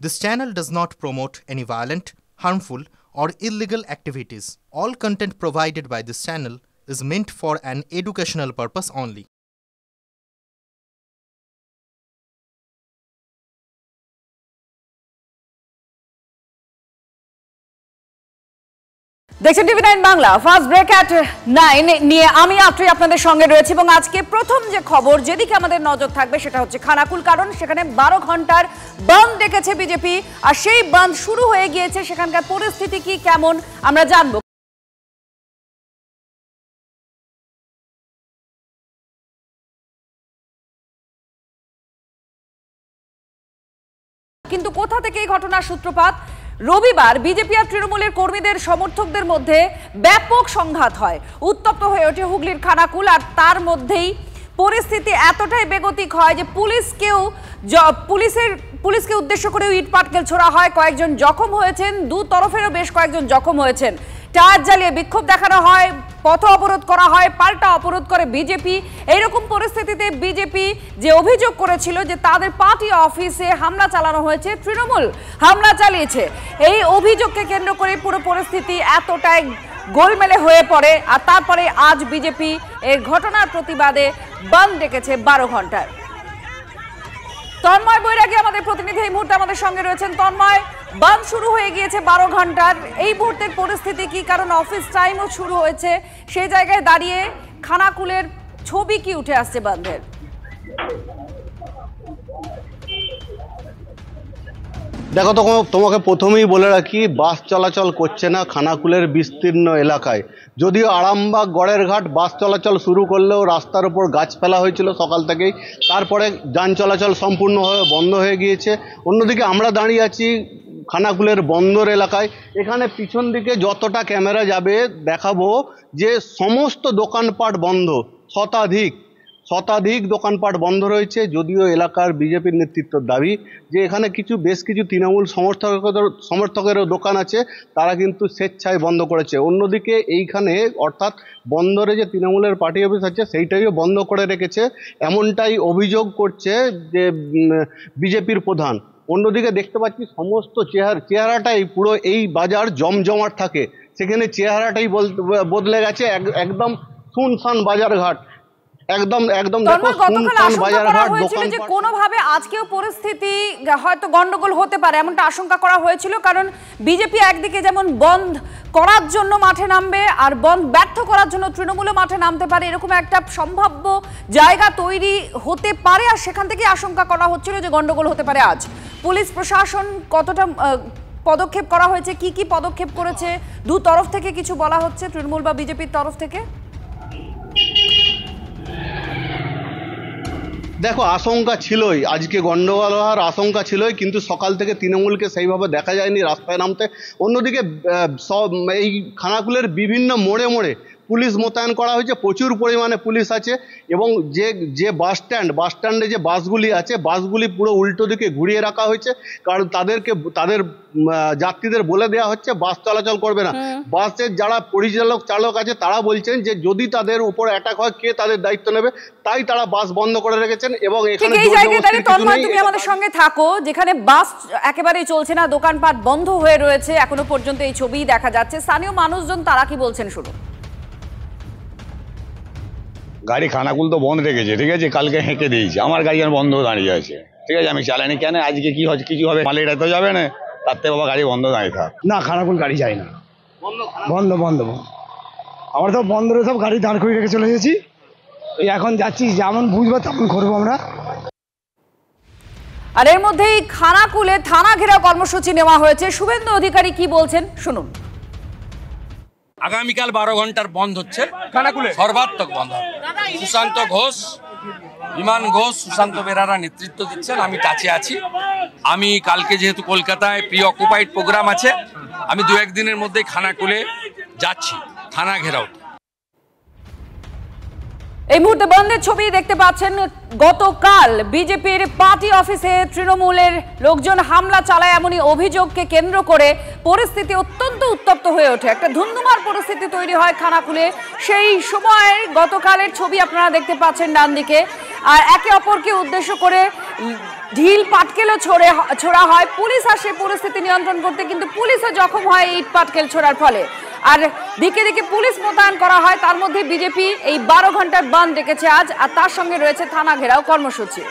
This channel does not promote any violent, harmful, or illegal activities. All content provided by this channel is meant for an educational purpose only. দেখছেন টিভি9 Bangla. First break এট 9 নিয়ে আমি আত্রি আপনাদের সঙ্গে রয়েছে এবং আজকে প্রথম যে খবর যেদিকে আমাদের নজর থাকবে সেটা হচ্ছে খানাকুল, কারণ সেখানে 12 ঘন্টার বন্ধ ডেকেছে বিজেপি আর সেই বন্ধ শুরু হয়ে গিয়েছে। সেখানকার পরিস্থিতি কি কেমন আমরা জানবো। কিন্তু কোথা থেকে এই ঘটনার সূত্রপাত? রবিবার বিজেপি আর তৃণমূলের কর্মীদের সমর্থকদের মধ্যে ব্যাপক সংঘাত হয়, উত্তপ্ত হয়ে ওঠে হুগলির খানাকুল। আর তার মধ্যেই পরিস্থিতি এতটাই বেগতিক হয় যে পুলিশকে উদ্দেশ্য করে ইট পাটকেল ছোড়া হয়, কয়েকজন জখম হয়েছেন, দু তরফেরও বেশ কয়েকজন জখম হয়েছেন। টায়ার জ্বালিয়ে বিক্ষোভ দেখানো হয়, পথ অবরোধ করা হয়, পাল্টা অবরোধ করে বিজেপি। এইরকম পরিস্থিতিতে বিজেপি যে অভিযোগ করেছিল যে তাদের পার্টি অফিসে হামলা চালানো হয়েছে, তৃণমূল হামলা চালিয়েছে, এই অভিযোগকে কেন্দ্র করে পুরো পরিস্থিতি এতটাই গোলমেলে হয়ে পড়ে। আর তারপরে আজ বিজেপি এর ঘটনার প্রতিবাদে বন্ধ ডেকেছে 12 ঘন্টার। তন্ময় বৈরাগী আমাদের প্রতিনিধি এই মুহূর্তে আমাদের সঙ্গে রয়েছেন। তন্ময়, বন্ধ শুরু হয়ে গিয়েছে 12 ঘন্টার, এই মুহূর্তের পরিস্থিতি কি? কারণ অফিস টাইমও শুরু হয়েছে, সেই জায়গায় দাঁড়িয়ে খানাকুলের ছবি কি উঠে আসছে বন্ধের? দেখো, তোমাকে প্রথমেই বলে রাখি, বাস চলাচল করছে না খানাকুলের বিস্তীর্ণ এলাকায়। যদিও আরামবাগ গড়ের ঘাট বাস চলাচল শুরু করলেও রাস্তার উপর গাছ ফেলা হয়েছিল সকাল থেকেই, তারপরে যান চলাচল সম্পূর্ণভাবে বন্ধ হয়ে গিয়েছে। অন্যদিকে আমরা দাঁড়িয়ে আছি খানাকুলের বন্দর এলাকায়। এখানে পিছন দিকে যতটা ক্যামেরা যাবে দেখাবো যে সমস্ত দোকানপাট বন্ধ, শতাধিক দোকানপাট বন্ধ রয়েছে। যদিও এলাকার বিজেপির নেতৃত্বের দাবি যে এখানে বেশ কিছু তৃণমূল সমর্থকেরও দোকান আছে, তারা কিন্তু স্বেচ্ছায় বন্ধ করেছে। অন্যদিকে এইখানে অর্থাৎ বন্দরে যে তৃণমূলের পার্টি অফিস আছে সেইটাইও বন্ধ করে রেখেছে, এমনটাই অভিযোগ করছে যে বিজেপির প্রধান। অন্যদিকে দেখতে পাচ্ছি সমস্ত চেহারাটাই পুরো এই বাজার জমজমাট থাকে, সেখানে চেহারাটাই বদলে গেছে, একদম শুনশান বাজারঘাট, একদম দেখো শুনশান বাজারঘাট। যে কোনোভাবে আজকেও পরিস্থিতি হয়তো গন্ডগোল হতে পারে এমনটা আশঙ্কা করা হয়েছিল, কারণ বিজেপি একদিকে যেমন বন্ধ করার জন্য মাঠে নামবে আর বন্ধ ব্যর্থ করার জন্য তৃণমূলও মাঠে নামতে পারে, এরকম একটা সম্ভাব্য জায়গা তৈরি হতে পারে। আর সেখান থেকে আশঙ্কা করা হচ্ছিল যে গন্ডগোল হতে পারে। আজ পুলিশ প্রশাসন কতটা পদক্ষেপ করা হয়েছে, কি কি পদক্ষেপ করেছে, দু তরফ থেকে কিছু বলা হচ্ছে তৃণমূল বা বিজেপির তরফ থেকে? দেখো, আশঙ্কা ছিলই, আজকে গন্ডগোল হওয়ার আশঙ্কা ছিলই, কিন্তু সকাল থেকে তৃণমূলকে সেইভাবে দেখা যায়নি রাস্তায় নামতে। অন্যদিকে এই খানাকুলের বিভিন্ন মোড়ে পুলিশ মোতায়েন করা হয়েছে, প্রচুর পরিমাণে পুলিশ আছে। এবং যে বাস স্ট্যান্ডে যে বাসগুলি আছে, বাসগুলি পুরো উল্টো দিকে ঘুরিয়ে রাখা হয়েছে, কারণ তাদের যাত্রীদের বলে দেওয়া হচ্ছে বাস চলাচল করবে না। বাসের যারা চালক আছে তারা বলছেন যে যদি তাদের উপর অ্যাটাক হয় কে তাদের দায়িত্ব নেবে, তাই তারা বাস বন্ধ করে রেখেছেন। এবং এখানে তুমি আমাদের সঙ্গে থাকো, যেখানে বাস একেবারেই চলছে না, দোকানপাট বন্ধ হয়ে রয়েছে এখনো পর্যন্ত, এই ছবি দেখা যাচ্ছে। স্থানীয় মানুষজন তারা কি বলছেন শুনুন। গাড়ি খানাকুল তো বন্ধ রেখেছে, ঠিক আছে, কালকে হেঁকে দিয়েছে, আমার গাড়ি আর বন্ধ দাঁড়িয়ে আছে, ঠিক আছে, আমি চালানি কেন, আজকে কি হচ্ছে কিছু হবে, মালিকরা তো যাবে না, তার থেকে বাবা গাড়ি বন্ধ দাঁড়িয়ে থাক। না, খানাকুল গাড়ি যায় না, বন্ধ। আমরা তো বন্ধ সব গাড়ি দাঁড় করে রেখে চলে এসেছি, এখন যাচ্ছি, যেমন বুঝবো তেমন করবো আমরা। আর এর মধ্যেই খানাকুলে থানা ঘেরাও কর্মসূচি নেওয়া হয়েছে। শুভেন্দু অধিকারী কি বলছেন শুনুন। আগামীকাল 12 ঘন্টার বন্ধ হচ্ছে খানাকুলে, সর্বাত্মক বন্ধ। সুশান্ত ঘোষ, বিমান ঘোষ, সুশান্ত বেরারা নেতৃত্ব দিচ্ছেন, আমি টাচে আছি। আমি কালকে যেহেতু কলকাতায় প্রি অকুপাইড প্রোগ্রাম আছে, আমি 2-1 দিনের মধ্যে খানাকুলে যাচ্ছি থানা ঘেরাও। এই মুহূর্তে বন্ধের ছবি দেখতে পাচ্ছেন। গতকাল বিজেপির পার্টি অফিসে তৃণমূলের লোকজন হামলা চালায়, এমনই অভিযোগকে কেন্দ্র করে পরিস্থিতি অত্যন্ত উত্তপ্ত হয়ে ওঠে, একটা ধুন্ধুমার পরিস্থিতি তৈরি হয় খানাকুলে। সেই সময় গতকালের ছবি আপনারা দেখতে পাচ্ছেন ডান দিকে। আর একে অপরকে উদ্দেশ্য করে ঢিল পাটকেলও ছোড়া হয়। পুলিশ আসে পরিস্থিতি নিয়ন্ত্রণ করতে, কিন্তু পুলিশও জখম হয় ইট পাটকেল ছোড়ার ফলে। আর দিকে দিকে পুলিশ মোতায়েন করা হয়। তার মধ্যে বিজেপি এই 12 ঘন্টার বন্ধ ডেকেছে আজ, আর তার সঙ্গে রয়েছে থানা ঘেরাও কর্মসূচি।